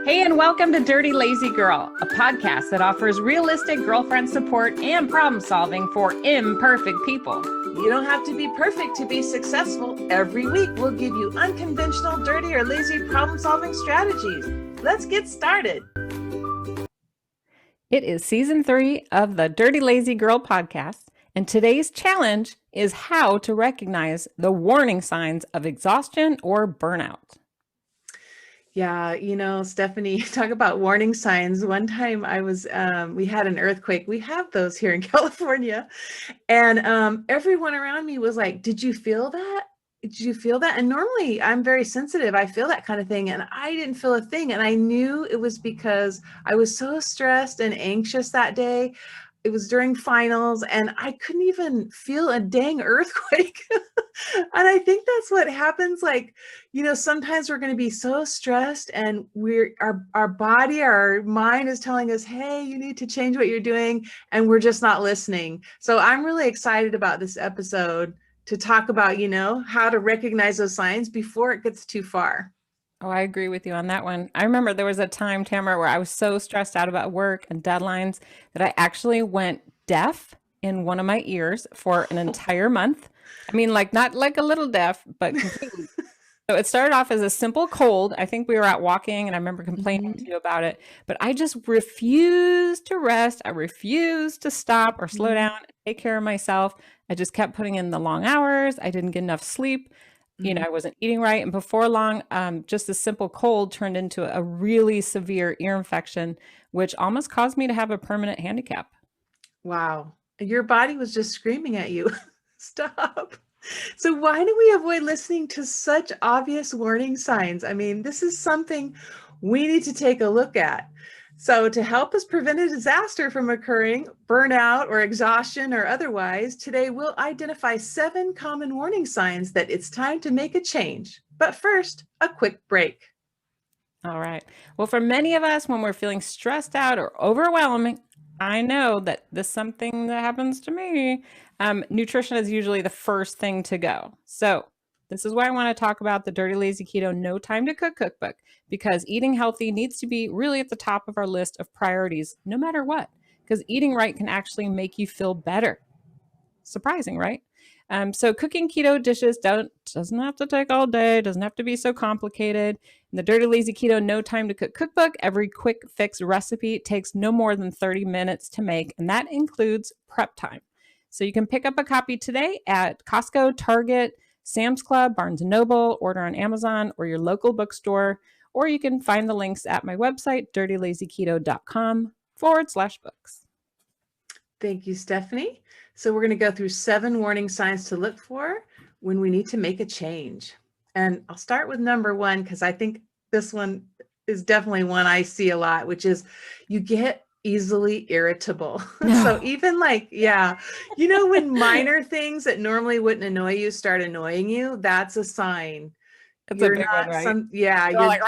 Hey, and welcome to Dirty Lazy Girl, a podcast that offers realistic girlfriend support and problem solving for imperfect people. You don't have to be perfect to be successful. Every week, we'll give you unconventional, dirty, or lazy problem solving strategies. Let's get started. It is season 3 of the Dirty Lazy Girl podcast, and today's challenge is how to recognize the warning signs of exhaustion or burnout. Yeah, Stephanie, talk about warning signs. One time we had an earthquake. We have those here in California. And everyone around me was like, did you feel that? Did you feel that? And normally I'm very sensitive. I feel that kind of thing. And I didn't feel a thing. And I knew it was because I was so stressed and anxious that day. It was during finals and I couldn't even feel a dang earthquake. And I think that's what happens. Sometimes we're going to be so stressed and our body, our mind is telling us, hey, you need to change what you're doing. And we're just not listening. So I'm really excited about this episode to talk about, how to recognize those signs before it gets too far. Oh, I agree with you on that one. I remember there was a time, Tamara, where I was so stressed out about work and deadlines that I actually went deaf in one of my ears for an entire month. I mean, not like a little deaf, but completely. So it started off as a simple cold. I think we were out walking and I remember complaining to you about it, but I just refused to rest. I refused to stop or slow down and take care of myself. I just kept putting in the long hours. I didn't get enough sleep. I wasn't eating right. And before long, just a simple cold turned into a really severe ear infection, which almost caused me to have a permanent handicap. Wow. Your body was just screaming at you. Stop. So why do we avoid listening to such obvious warning signs? I mean, this is something we need to take a look at. So to help us prevent a disaster from occurring, burnout or exhaustion or otherwise, today we'll identify 7 common warning signs that it's time to make a change. But first, a quick break. All right. Well, for many of us, when we're feeling stressed out or overwhelming, I know that this is something that happens to me. Nutrition is usually the first thing to go. So this is why I want to talk about the Dirty Lazy Keto No Time to Cook cookbook, because eating healthy needs to be really at the top of our list of priorities, no matter what, because eating right can actually make you feel better. Surprising, right? So cooking keto dishes doesn't have to take all day, doesn't have to be so complicated. In the Dirty Lazy Keto No Time to Cook cookbook, every quick fix recipe takes no more than 30 minutes to make, and that includes prep time. So you can pick up a copy today at Costco, Target, Sam's Club, Barnes & Noble, order on Amazon or your local bookstore, or you can find the links at my website, dirtylazyketo.com/books. Thank you, Stephanie. So we're going to go through 7 warning signs to look for when we need to make a change. And I'll start with number 1, because I think this one is definitely one I see a lot, which is you get easily irritable. No. So even when minor things that normally wouldn't annoy you start annoying you, that's a sign. That's a big one, right? You're like,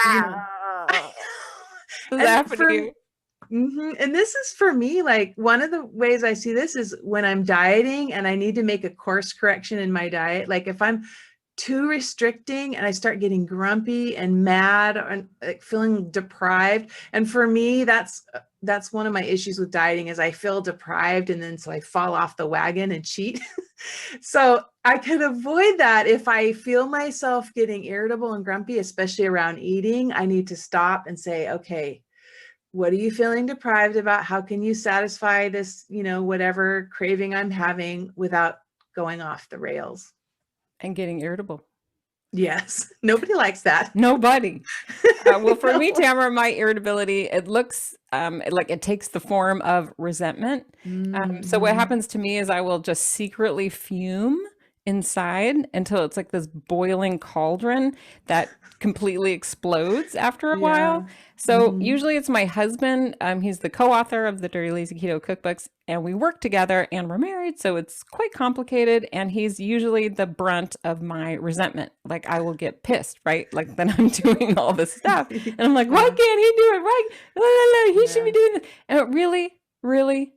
does that happen to you? And this is for me, one of the ways I see this is when I'm dieting and I need to make a course correction in my diet. Like if I'm too restricting and I start getting grumpy and mad and feeling deprived. And for me, that's one of my issues with dieting is I feel deprived. And then so I fall off the wagon and cheat. So I could avoid that if I feel myself getting irritable and grumpy, especially around eating. I need to stop and say, okay, what are you feeling deprived about? How can you satisfy this, whatever craving I'm having without going off the rails? And getting irritable. Yes. Nobody likes that. Nobody. Well, for me, Tamara, my irritability, it looks like it takes the form of resentment. So what happens to me is I will just secretly fume inside until it's like this boiling cauldron that completely explodes after a while. So usually it's my husband. He's the co-author of the Dirty Lazy Keto cookbooks, and we work together and we're married. So it's quite complicated. And he's usually the brunt of my resentment. Like I will get pissed, right? Like then I'm doing all this stuff and I'm like, why can't he do it? Why? He should be doing this. And it really,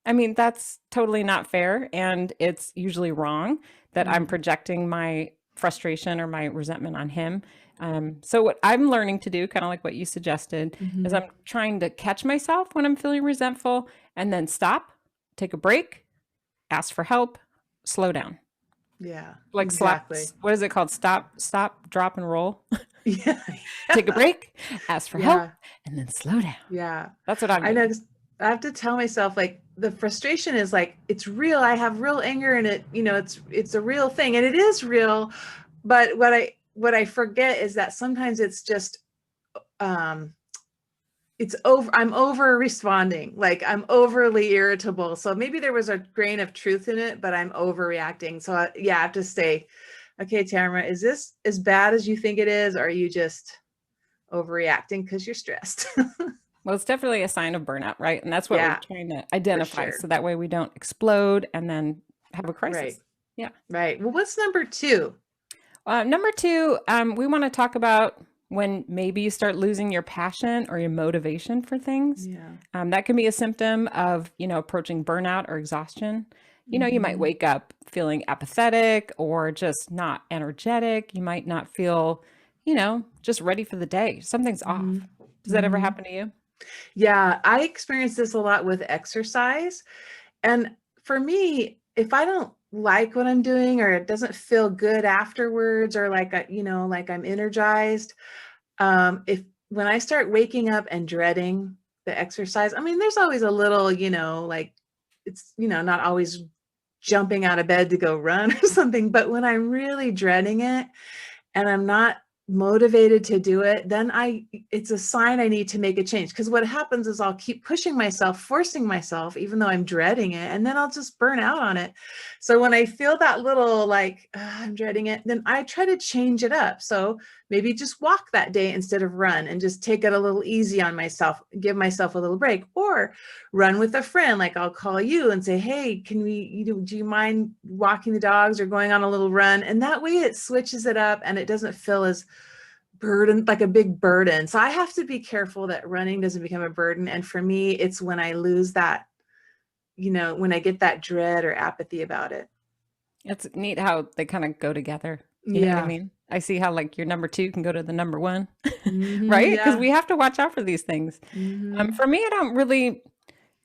I mean, that's totally not fair. And it's usually wrong that I'm projecting my frustration or my resentment on him. So what I'm learning to do, kind of like what you suggested, is Mhm. I'm trying to catch myself when I'm feeling resentful and then stop, take a break, ask for help, slow down. Yeah, Like exactly. what is it called? Stop, drop, and roll. Yeah. Take a break, ask for help, Yeah. and then slow down. Yeah. That's what I'm I know, doing. 'cause I have to tell myself, like, the frustration is like, it's real. I have real anger and it, it's a real thing and it is real. But what I forget is that sometimes it's just, um, I'm over responding. Like I'm overly irritable. So maybe there was a grain of truth in it, but I'm overreacting. So yeah, I have to say, okay, Tamara, is this as bad as you think it is? Or are you just overreacting because you're stressed? Well, it's definitely a sign of burnout, right? And that's what we're Yeah, trying to for identify so sure. that way we don't explode and then have a Right. crisis. Yeah. Right. Well, what's number two? Number two, we want to talk about when maybe you start losing your passion or your motivation for things. Yeah. That can be a symptom of, approaching burnout or exhaustion. You might Hmm. wake up feeling apathetic or just not energetic. You might not feel, just ready for the day. Something's Hmm. off. Does that ever Hmm. happen to you? Yeah, I experience this a lot with exercise. And for me, if I don't like what I'm doing or it doesn't feel good afterwards or like like I'm energized, if when I start waking up and dreading the exercise, I mean, there's always a little, like it's, not always jumping out of bed to go run or something, but when I'm really dreading it and I'm not motivated to do it, then it's a sign I need to make a change. Because what happens is I'll keep pushing myself, forcing myself, even though I'm dreading it, and then I'll just burn out on it. So when I feel that little like I'm dreading it, then I try to change it up. So maybe just walk that day instead of run and just take it a little easy on myself, give myself a little break, or run with a friend. Like I'll call you and say, hey, can we, do you mind walking the dogs or going on a little run? And that way it switches it up and it doesn't feel as burden, like a big burden. So I have to be careful that running doesn't become a burden. And for me, it's when I lose that, when I get that dread or apathy about it. It's neat how they kind of go together. You know what I Yeah. mean? I see how like your number two can go to the number one, Hmm. right? Because Yeah. we have to watch out for these things. Hmm. For me, I don't really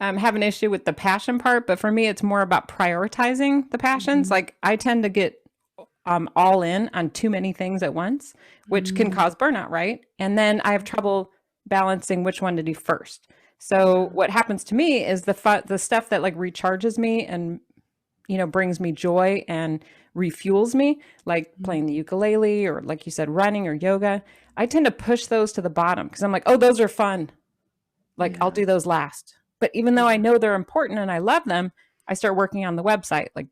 have an issue with the passion part, but for me, it's more about prioritizing the passions. Hmm. Like I tend to get all in on too many things at once, which can Hmm. cause burnout, right? And then I have trouble balancing which one to do first. So Yeah. what happens to me is the stuff that like recharges me and brings me joy and refuels me, like Mhm. playing the ukulele or like you said, running or yoga. I tend to push those to the bottom because I'm like, oh, those are fun. Like I'll Yeah. do those last. But even though I Yeah. know they're important and I love them, I start working on the website. Like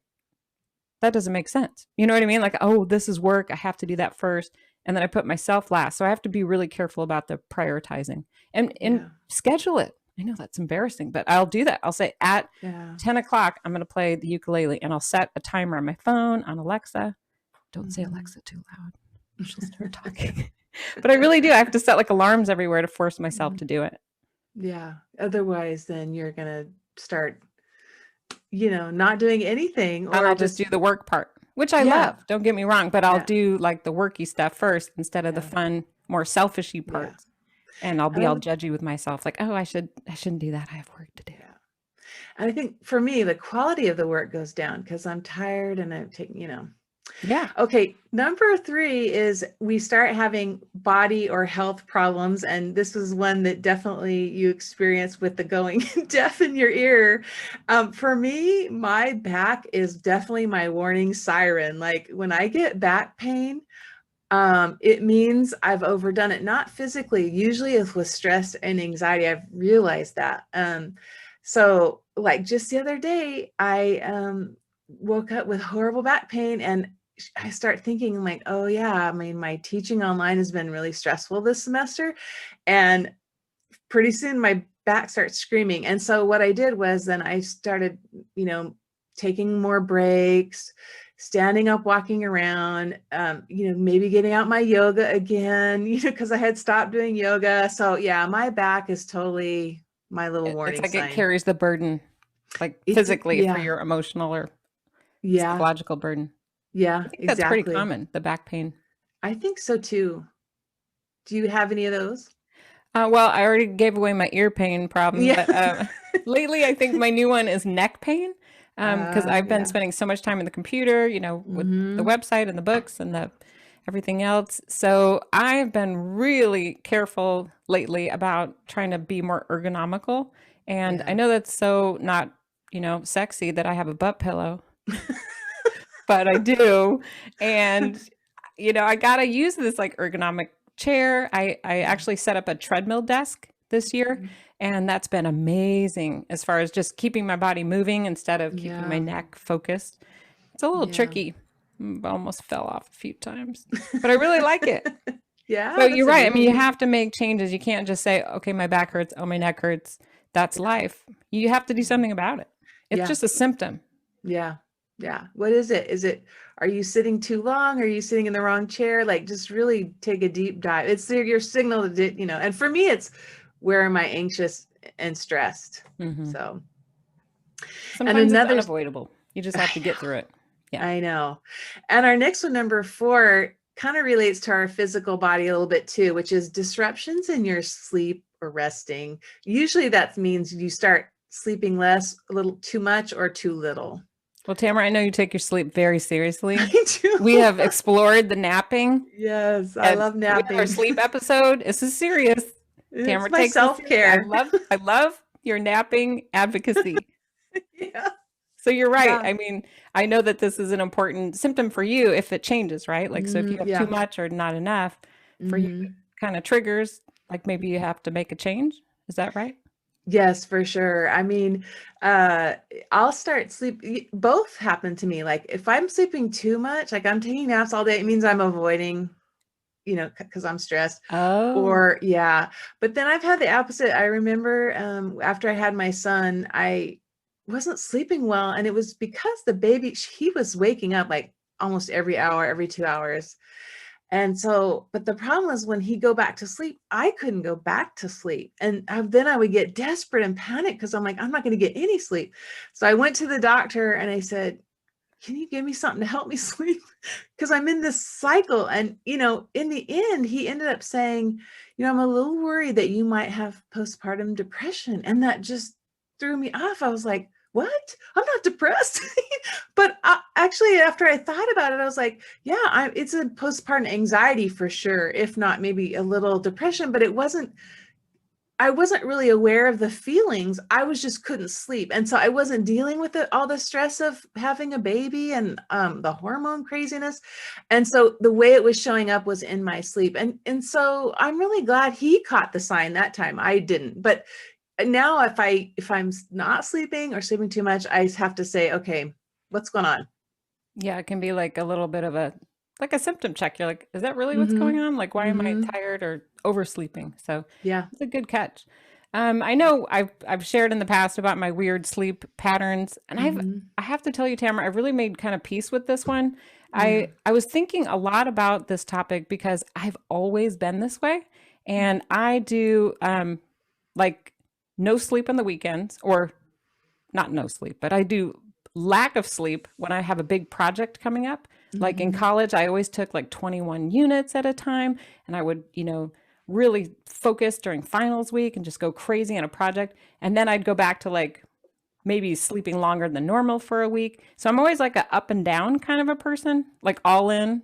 that doesn't make sense. You know what I mean? Like, oh, this is work. I have to do that first. And then I put myself last. So I have to be really careful about the prioritizing and Yeah. schedule it. I know that's embarrassing, but I'll do that. I'll say at Yeah. 10 o'clock, I'm going to play the ukulele and I'll set a timer on my phone, on Alexa. Don't say Mhm. Alexa too loud. She'll start talking. But I really do. I have to set like alarms everywhere to force myself Mhm. to do it. Yeah. Otherwise, then you're gonna start, not doing anything And or I'll just just, do the work part, which I yeah, love. Don't get me wrong, but I'll yeah, do like the worky stuff first instead of the yeah, fun, more selfishy yeah. parts. And I'll be And all judgy with myself, like, oh, I shouldn't do that. I have work to do. yeah. And I think for me, the quality of the work goes down because I'm tired and I'm taking. Yeah. Okay, number three is we start having body or health problems. And this is one that definitely you experience with the going deaf in your ear. For me, my back is definitely my warning siren. Like when I get back pain, it means I've overdone it, not physically. Usually it's with stress and anxiety. I've realized that. So like just the other day, I woke up with horrible back pain and I start thinking like, oh yeah, I mean, my teaching online has been really stressful this semester. And pretty soon my back starts screaming. And so what I did was then I started, taking more breaks, standing up, walking around, maybe getting out my yoga again, because I had stopped doing yoga. So yeah, my back is totally my little It's warning like it sign. carries the burden, like physically for Yeah, your emotional or yeah, psychological burden. yeah, I think that's pretty exactly. common, the back pain. I think so too. Do you have any of those? Well, I already gave away my ear pain problem, Yeah. but lately I think my new one is neck pain because I've been Yeah. spending so much time in the computer, with the Mm-hmm. website and the books and the everything else. So I've been really careful lately about trying to be more ergonomical. And I Yeah. know that's so not, sexy that I have a butt pillow, but I do. And, I got to use this like ergonomic chair. I actually set up a treadmill desk this year, Mm-hmm. and that's been amazing as far as just keeping my body moving instead of keeping my Yeah. neck focused. It's a little Yeah. tricky. I almost fell off a few times, but I really like it. So Yeah, you're that's a right. I good mean, you thing. have to make changes. You can't just say, okay, my back hurts. Oh, my neck hurts. That's life. You have to do something about it. It's Yeah. just a symptom. Yeah. Yeah. What is it? Are you sitting too long? Are you sitting in the wrong chair? Like, just really take a deep dive. It's your signal to, and for me, it's where am I anxious and stressed? Hmm. So, and Sometimes it's another, unavoidable. You just have to get through it. Yeah. I know. And our next one, number 4, kind of relates to our physical body a little bit too, which is disruptions in your sleep or resting. Usually that means you start sleeping less, a little too much or too little. Well, Tamara, I know you take your sleep very seriously. I We do. have explored the napping, Yes, I and love we have our napping. sleep episode. This is serious. It's Tamara my takes this seriously. I self-care. love, I love your napping advocacy. Yeah. So you're right. Yeah. I mean, I know that this is an important symptom for you if it changes, right? Like, so if you have too Yeah. much or not enough, for you, it Hmm. kind of triggers, like maybe you have to make a change. Is that right? Yes, for sure. I mean, uh, I'll start both happen to me. Like if I'm sleeping too much, like I'm taking naps all day, it means I'm avoiding, because I'm stressed. Oh, Or yeah. But then I've had the opposite. I remember after I had my son, I wasn't sleeping well, and it was because the baby, he was waking up like almost every hour, every 2 hours. And so, but the problem was when he go back to sleep, I couldn't go back to sleep. And then I would get desperate and panic because I'm like, I'm not going to get any sleep. So I went to the doctor and I said, can you give me something to help me sleep? Because I'm in this cycle. And, in the end, he ended up saying, I'm a little worried that you might have postpartum depression. And that just threw me off. I was like, what? I'm not depressed. But actually, after I thought about it, I was like, yeah, it's a postpartum anxiety for sure, if not maybe a little depression, but I wasn't really aware of the feelings. I was just couldn't sleep. And so I wasn't dealing with all the stress of having a baby and the hormone craziness. And so the way it was showing up was in my sleep. And so I'm really glad he caught the sign that time. I didn't. But now if I'm not sleeping or sleeping too much, I have to say, okay, what's going on? yeah. It can be like a little bit of like a symptom check. You're like, is that really what's going Mm-hmm. on? Like, why am I Mm-hmm. tired or oversleeping? So Yeah. it's a good catch. I know I've shared in the past about my weird sleep patterns, and Mm-hmm. I have to tell you, Tamara, I've really made kind of peace with this one. Yeah. I was thinking a lot about this topic because I've always been this way, and I do like no sleep on the weekends, or not no sleep, but I do lack of sleep when I have a big project coming up. Like in Mm-hmm. college, I always took like 21 units at a time, and I would, really focus during finals week and just go crazy on a project. And then I'd go back to like maybe sleeping longer than normal for a week. So I'm always like a up and down kind of a person, like all in.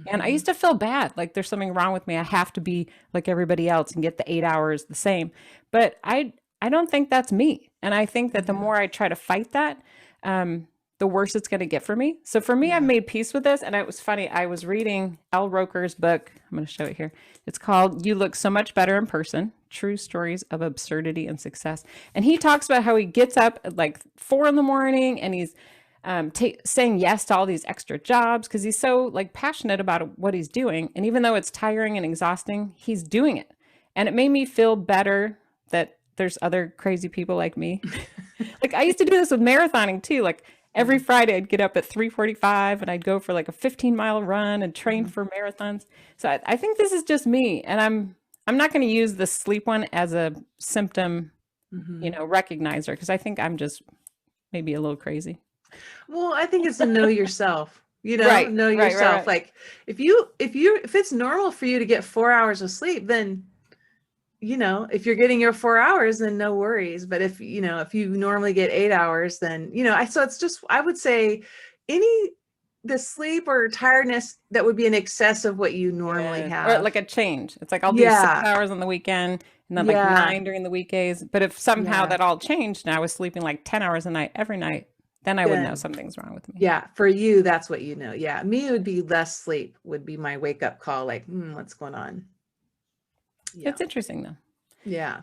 And I Mm-hmm. used to feel bad, like there's something wrong with me. I have to be like everybody else and get the 8 hours the same. But I don't think that's me. And I think that the Yeah. more I try to fight that, the worse it's going to get for me. So for me, I've Yeah. made peace with this. And it was funny. I was reading Al Roker's book. I'm going to show it here. It's called "You Look So Much Better in Person: True Stories of Absurdity and Success." And he talks about how he gets up at like 4 in the morning and he's saying yes to all these extra jobs because he's so like passionate about what he's doing. And even though it's tiring and exhausting, he's doing it. And it made me feel better that there's other crazy people like me. Like I used to do this with marathoning too. Like every Yeah. Friday I'd get up at 3:45 and I'd go for like a 15-mile run and train Mhm. for marathons. So I think this is just me. And I'm not going to use the sleep one as a symptom, Mhm. recognizer because I think I'm just maybe a little crazy. Well, I think it's to know yourself. Right, know right, right, yourself. right. Like if it's normal for you to get 4 hours of sleep, then, if you're getting your 4 hours, then no worries. But if you normally get 8 hours, then, so it's just, I would say the sleep or tiredness that would be in excess of what you normally Yes. Or have. like a change. It's like I'll do six Yeah. hours on the weekend and then like Yeah. nine during the weekdays. But if somehow Yeah. that all changed and I was sleeping like 10 hours a night every night, then I would know Then, something's wrong with me. yeah, for you, that's what you know. Yeah. Me, it would be less sleep would be my wake up call. Like, what's going on? Yeah. It's interesting though. Yeah.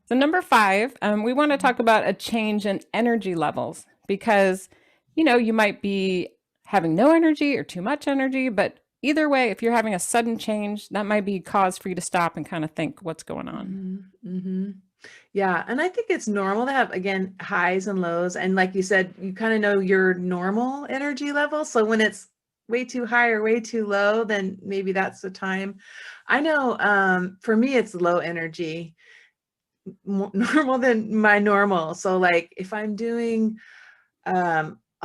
So number five, we want to talk about a change in energy levels because, you might be having no energy or too much energy, but either way, if you're having a sudden change, that might be cause for you to stop and kind of think what's going on. Mm-hmm. Yeah. And I think it's normal to have, again, highs and lows. And like you said, you kind of know your normal energy level. So when it's way too high or way too low, then maybe that's the time. I know for me, it's low energy, more normal than my normal. So like if I'm doing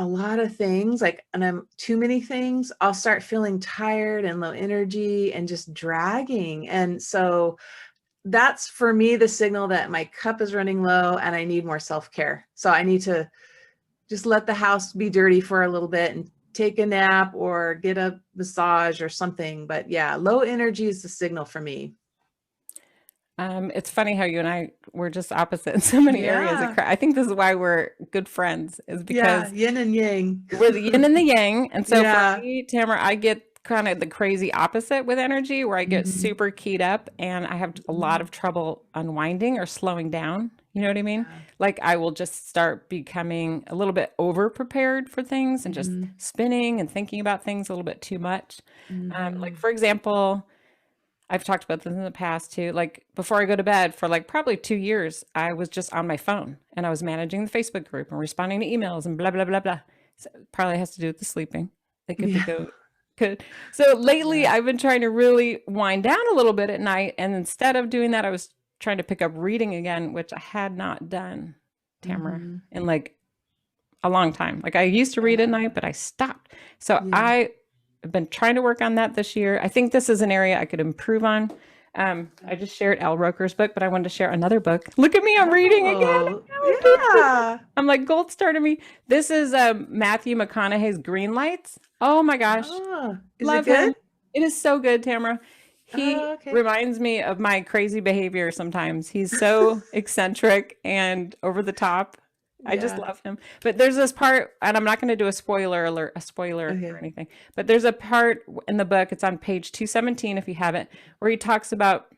a lot of things, like, and I'm too many things, I'll start feeling tired and low energy and just dragging. And so that's for me the signal that my cup is running low and I need more self-care. So I need to just let the house be dirty for a little bit and take a nap or get a massage or something. But yeah, low energy is the signal for me. It's funny how you and I were just opposite in so many areas. Yeah. I think this is why we're good friends, is Yeah. because Yin and yang. we're the yin and the yang. And so for Yeah. me, Tamara, I get kind of the crazy opposite with energy where I get Mhm. super keyed up and I have a lot Mhm. of trouble unwinding or slowing down. You know what I mean? Yeah. Like I will just start becoming a little bit over prepared for things and just Mhm. spinning and thinking about things a little bit too much. Like, Mhm. for example, I've talked about this in the past too. Like before I go to bed for like probably 2 years, I was just on my phone and I was managing the Facebook group and responding to emails and blah, blah, blah, blah. So it probably has to do with the sleeping. They could be Yeah. good. So lately Yeah. I've been trying to really wind down a little bit at night. And instead of doing that, I was trying to pick up reading again, which I had not done, Tamara, Mhm. in like a long time. Like I used to read at Yeah. night, but I stopped. So Yeah. I have been trying to work on that this year. I think this is an area I could improve on. I just shared Al Roker's book, but I wanted to share another book. Look at me, I'm reading again. Oh, yeah. I'm like gold star to me. This is Matthew McConaughey's Green Lights. Oh my gosh, Oh, is it love good? him. It is so good, Tamara. He Oh, okay. reminds me of my crazy behavior sometimes. He's so eccentric and over the top. I just Yeah. love him. But there's this part, and I'm not going to do a spoiler alert, a spoiler or Okay. anything, but there's a part in the book, it's on page 217 if you have it, where he talks about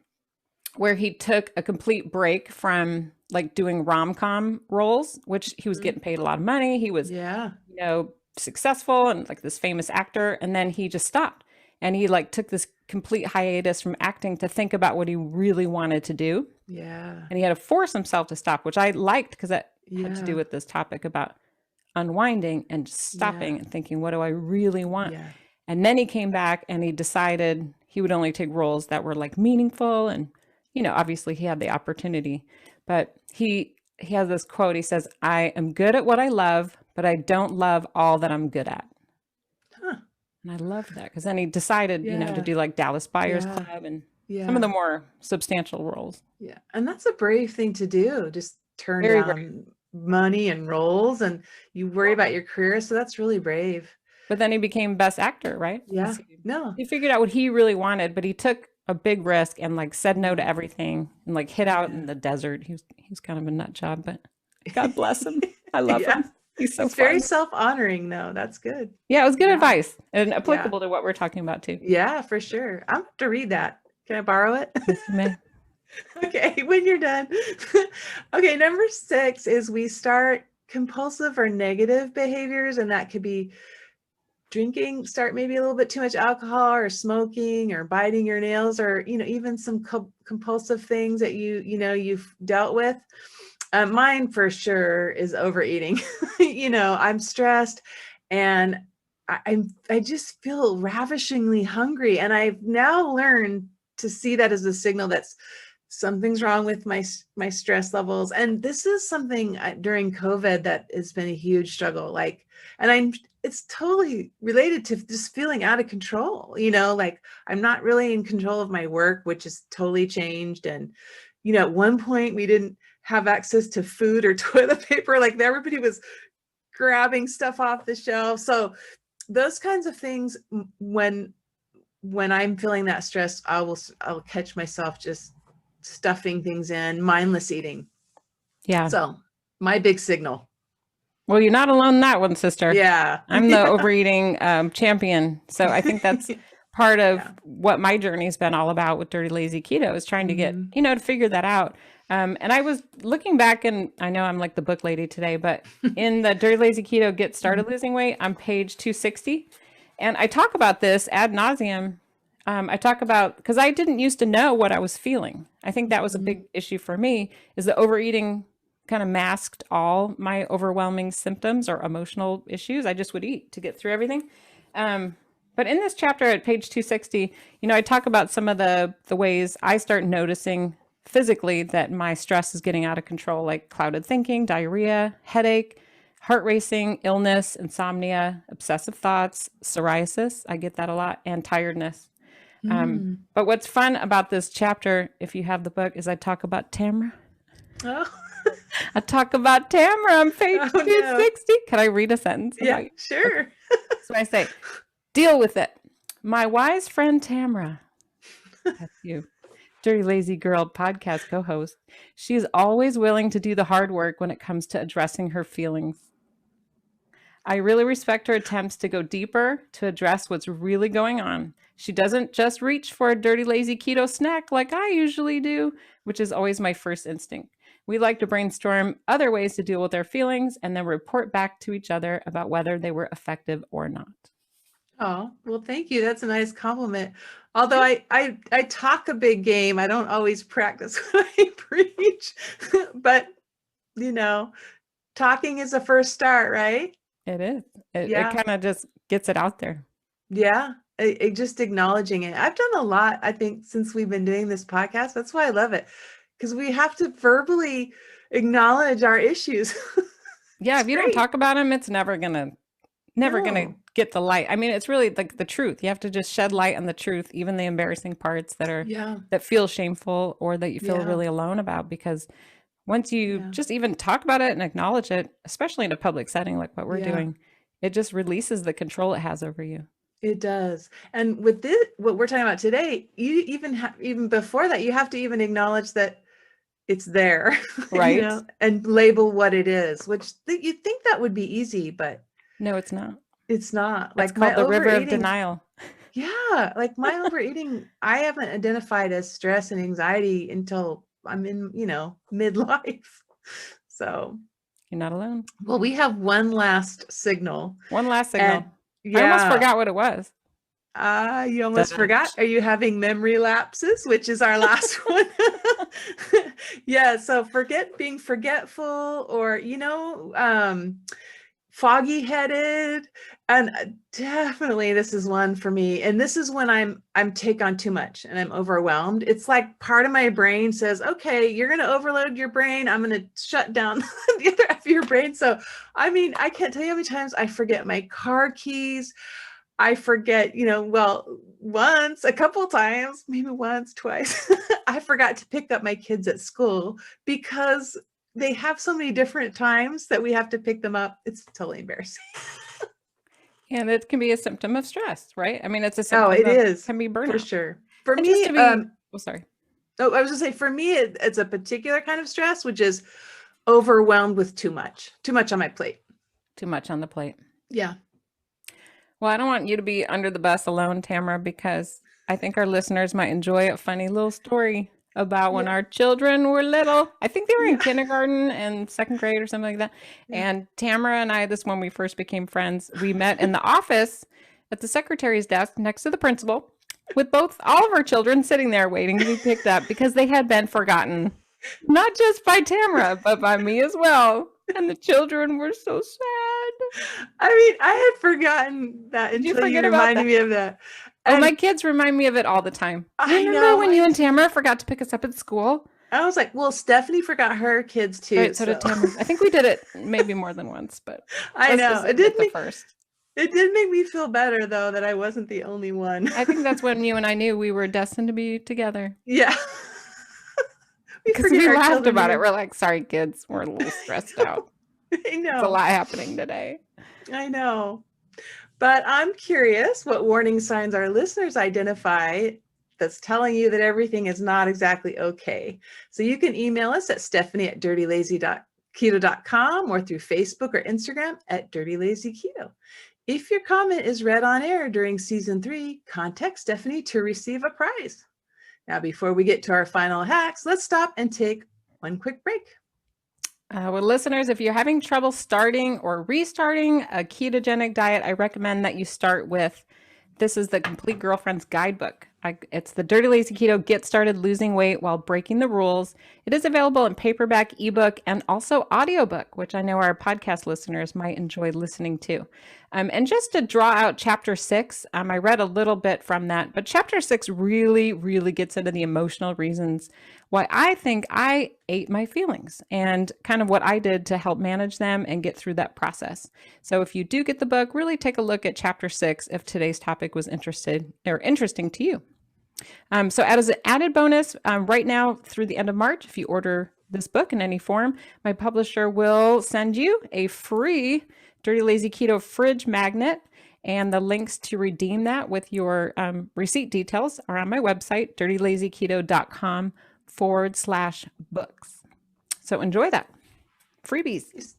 where he took a complete break from like doing rom-com roles, which he was Mhm. getting paid a lot of money. He was, Yeah. successful and like this famous actor. And then he just stopped and he like took this complete hiatus from acting to think about what he really wanted to do. Yeah. And he had to force himself to stop, which I liked because that had to do Yeah. with this topic about unwinding and just Yeah. stopping and thinking, what do I really want? Yeah. And then he came back and he decided he would only take roles that were like meaningful. And, obviously he had the opportunity, but he has this quote. He says, I am good at what I love, but I don't love all that I'm good at. Huh. And I love that because then he decided, to Yeah. do like Dallas Buyers Yeah. Club and some of the Yeah. more substantial roles. Yeah. And that's a brave thing to do. Just turn Very brave. down money and roles and you worry about your career. So that's really brave. But then he became best actor, right? Yeah. No. He figured out what he really wanted, but he took a big risk and like said no to Yeah. everything and like hid out in Yeah. the desert. He was kind of a nut job, but God bless him. I love Yeah. him. He's so It's very fun. self-honoring though. That's good. Yeah, it was good Yeah. advice and Yeah. applicable to what we're talking about too. Yeah, for sure. I'm have to read that. Can I borrow it? Yes, you may. Okay, when you're done. Okay, number 6 is we start compulsive or negative behaviors, and that could be drinking, start maybe a little bit too much alcohol or smoking or biting your nails or, even some compulsive things that you've dealt with. Mine for sure is overeating. I'm stressed and I just feel ravishingly hungry. And I've now learned to see that as a signal that's something's wrong with my stress levels. And this is something during COVID that has been a huge struggle. Like, and it's totally related to just feeling out of control, like I'm not really in control of my work, which has totally changed. And, at one point we didn't have access to food or toilet paper, like everybody was grabbing stuff off the shelf. So those kinds of things, when I'm feeling that stress, I'll catch myself just stuffing things in, mindless eating. Yeah. So my big signal. Well, you're not alone in that one, sister. Yeah. I'm the overeating champion. So I think that's part of what my journey has been all about with Dirty Lazy Keto, is trying to get, to figure that out. And I was looking back, and I know I'm like the book lady today, but in the Dirty Lazy Keto Get Started Losing Weight on page 260. And I talk about this ad nauseum. I talk about, because I didn't used to know what I was feeling. I think that was a big issue for me, is the overeating kind of masked all my overwhelming symptoms or emotional issues. I just would eat to get through everything. But in this chapter at page 260, I talk about some of the ways I start noticing physically that my stress is getting out of control, like clouded thinking, diarrhea, headache, heart racing, illness, insomnia, obsessive thoughts, psoriasis. I get that a lot, and tiredness. But what's fun about this chapter, if you have the book, is I talk about Tamra. Oh. I talk about Tamra on page 260. No. Can I read a sentence? Yeah, sure. Okay. So I say, deal with it. My wise friend Tamra, that's you, Dirty Lazy Girl podcast co-host, she's always willing to do the hard work when it comes to addressing her feelings. I really respect her attempts to go deeper, to address what's really going on. She doesn't just reach for a Dirty Lazy Keto snack like I usually do, which is always my first instinct. We like to brainstorm other ways to deal with our feelings and then report back to each other about whether they were effective or not. Oh, well, thank you. That's a nice compliment. Although I talk a big game, I don't always practice what I preach, but talking is a first start, right? It is. It kind of just gets it out there. Yeah. Just acknowledging it. I've done a lot, I think, since we've been doing this podcast. That's why I love it, because we have to verbally acknowledge our issues. Yeah. If you don't talk about them, it's never gonna get the light. I mean, it's really like the truth. You have to just shed light on the truth, even the embarrassing parts that feel shameful or that you feel really alone about, because once you just even talk about it and acknowledge it, especially in a public setting like what we're doing, it just releases the control it has over you. It does. And with this, what we're talking about today, you even before that, you have to even acknowledge that it's there, right? And label what it is, which you'd think that would be easy, but no, it's not. It's not. It's called the river of denial. Yeah. Like my overeating, I haven't identified as stress and anxiety until I'm in, midlife. So you're not alone. Well, we have one last signal. I almost forgot what it was. You almost forgot. Are you having memory lapses, which is our last one? Yeah. So being forgetful, or, foggy headed. And definitely this is one for me. And this is when I'm take on too much and I'm overwhelmed. It's like part of my brain says, okay, you're going to overload your brain. I'm going to shut down the other half of your brain. So, I mean, I can't tell you how many times I forget my car keys. I forget, a couple times, maybe once, twice, I forgot to pick up my kids at school because they have so many different times that we have to pick them up. It's totally embarrassing. And it can be a symptom of stress, right? I mean, it's a symptom. Oh, it is. Can be burnout. For sure. For me, sorry. Oh, I was gonna say, for me, it's a particular kind of stress, which is overwhelmed with too much on my plate. Too much on the plate. Yeah. Well, I don't want you to be under the bus alone, Tamara, because I think our listeners might enjoy a funny little story about when our children were little. I think they were in kindergarten and second grade or something like that. Yeah. And Tamara and I, when we first became friends, we met in the office at the secretary's desk next to the principal with all of our children sitting there waiting to be picked up because they had been forgotten, not just by Tamara, but by me as well. And the children were so sad. I mean, I had forgotten that until you reminded me of that. Oh, my And kids remind me of it all the time. I Remember know. when you and Tamara forgot to pick us up at school? I was like, well, Stephanie forgot her kids too. Right, so did So Tamara. I think we did it maybe more than once, but I let's know just admit the first. it did make me feel better though that I wasn't the only one. I think that's when you and I knew we were destined to be together. Yeah. We Because forget we our laughed children about it. even. We're like, sorry, kids, we're a little stressed out. I It's a know. lot happening today. I know. But I'm curious what warning signs our listeners identify that's telling you that everything is not exactly okay. So you can email us at stephanie@dirtylazyketo.com or through Facebook or Instagram at Dirty Lazy Keto. If your comment is read on air during season 3, contact Stephanie to receive a prize. Now, before we get to our final hacks, let's stop and take one quick break. Well, listeners, if you're having trouble starting or restarting a ketogenic diet, I recommend that you start with this is the Complete Girlfriend's Guidebook. It's the Dirty Lazy Keto Get Started Losing Weight While Breaking the Rules. It is available in paperback, ebook, and also audiobook, which I know our podcast listeners might enjoy listening to. And just to draw out chapter 6, I read a little bit from that, but chapter 6 really, really gets into the emotional reasons why I think I ate my feelings and kind of what I did to help manage them and get through that process. So if you do get the book, really take a look at chapter 6 if today's topic was interesting to you. So as an added bonus, right now through the end of March, if you order this book in any form, my publisher will send you a free Dirty Lazy Keto fridge magnet, and the links to redeem that with your receipt details are on my website, dirtylazyketo.com/books. So enjoy that. Freebies.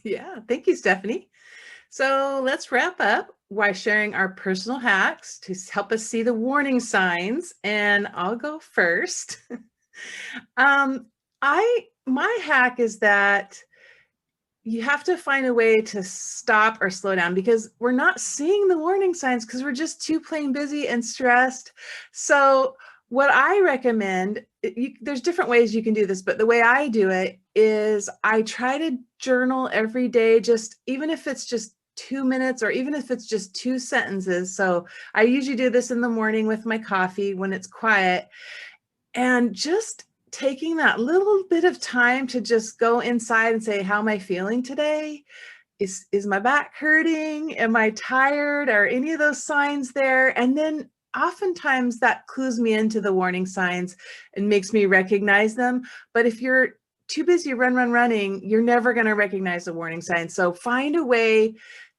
Yeah, thank you, Stephanie. So let's wrap up by sharing our personal hacks to help us see the warning signs. And I'll go first. My hack is that you have to find a way to stop or slow down because we're not seeing the warning signs because we're just too plain busy and stressed. So what I recommend, there's different ways you can do this, but the way I do it is I try to journal every day, just even if it's just 2 minutes or even if it's just 2 sentences. So I usually do this in the morning with my coffee when it's quiet, and just taking that little bit of time to just go inside and say, how am I feeling today? Is my back hurting? Am I tired? Are any of those signs there? And then oftentimes that clues me into the warning signs and makes me recognize them. But if you're too busy running, you're never going to recognize the warning signs. So find a way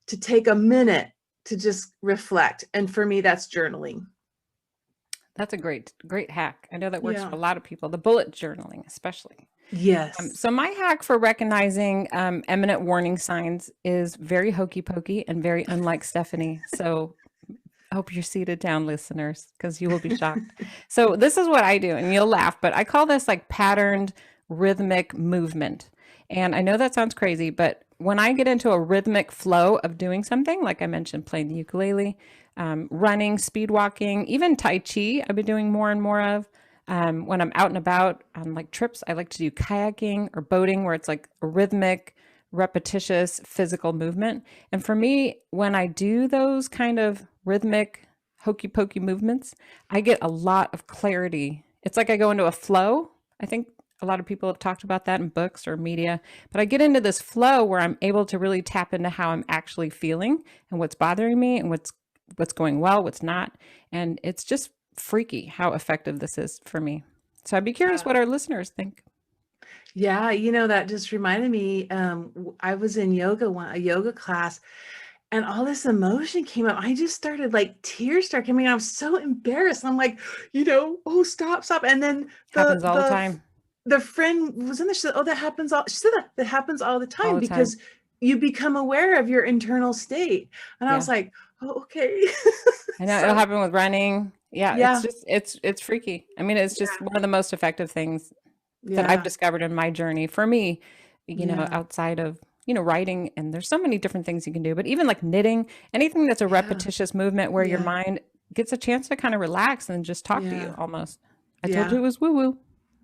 to take a minute to just reflect. And for me, that's journaling. That's a great hack. I know that works Yeah. for a lot of people, the bullet journaling especially. Yes. So my hack for recognizing imminent warning signs is very hokey pokey and very unlike Stephanie. So I hope you're seated down, listeners, because you will be shocked. So this is what I do, and you'll laugh, but I call this like patterned rhythmic movement. And I know that sounds crazy, but when I get into a rhythmic flow of doing something, like I mentioned, playing the ukulele, running, speed walking, even Tai Chi, I've been doing more and more of. When I'm out and about on like trips, I like to do kayaking or boating where it's like a rhythmic, repetitious physical movement. And for me, when I do those kind of rhythmic, hokey pokey movements, I get a lot of clarity. It's like I go into a flow. I think a lot of people have talked about that in books or media, but I get into this flow where I'm able to really tap into how I'm actually feeling and what's bothering me and what's going well, what's not. And it's just freaky how effective this is for me. So I'd be curious what our listeners think. Yeah, that just reminded me, I was in a yoga class, and all this emotion came up. I just started like tears started coming out. I was so embarrassed. I'm like, oh, stop. And then Happens all the time. The friend was in there. She said, oh, she said that happens all the time All the because time. you become aware of your internal state. And I was like, oh, okay. I know it'll happen with running. Yeah, Yeah. it's freaky. I mean, it's just one of the most effective things that I've discovered in my journey for me, outside of, writing, and there's so many different things you can do, but even like knitting, anything that's a repetitious movement where your mind gets a chance to kind of relax and just talk to you almost. I told you it was woo-woo.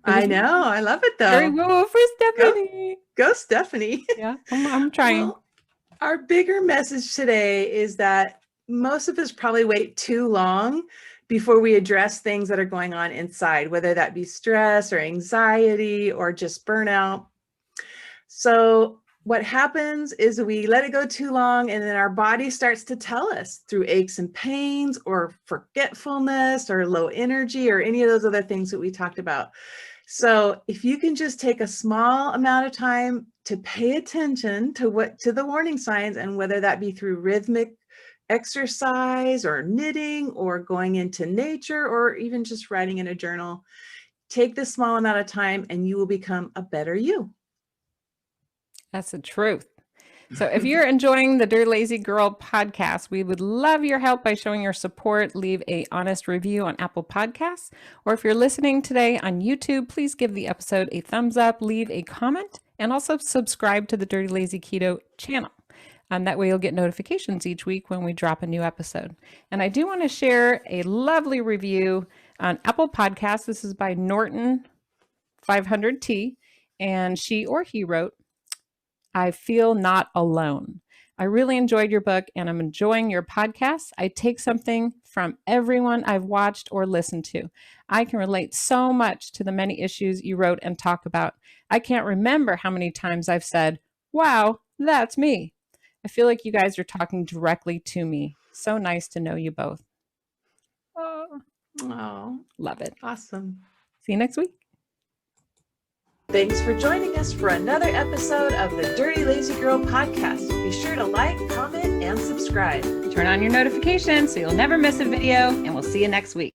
I know. I love it though. Very woo-woo for Stephanie. Go Stephanie. Yeah, I'm trying. Well, our bigger message today is that most of us probably wait too long before we address things that are going on inside, whether that be stress or anxiety or just burnout. So what happens is we let it go too long, and then our body starts to tell us through aches and pains or forgetfulness or low energy or any of those other things that we talked about. So if you can just take a small amount of time to pay attention to the warning signs, and whether that be through rhythmic exercise or knitting or going into nature or even just writing in a journal, take this small amount of time and you will become a better you. That's the truth. So if you're enjoying the Dirty Lazy Girl podcast, we would love your help by showing your support. Leave a honest review on Apple Podcasts. Or if you're listening today on YouTube, please give the episode a thumbs up, leave a comment, and also subscribe to the Dirty Lazy Keto channel. That way you'll get notifications each week when we drop a new episode. And I do want to share a lovely review on Apple Podcasts. This is by Norton 500T, and she or he wrote, "I feel not alone. I really enjoyed your book and I'm enjoying your podcast. I take something from everyone I've watched or listened to. I can relate so much to the many issues you wrote and talk about. I can't remember how many times I've said, wow, that's me. I feel like you guys are talking directly to me. So nice to know you both." Oh, Love it. awesome. See you next week. Thanks for joining us for another episode of the Dirty Lazy Girl podcast. Be sure to like, comment, and subscribe. Turn on your notifications so you'll never miss a video, and we'll see you next week.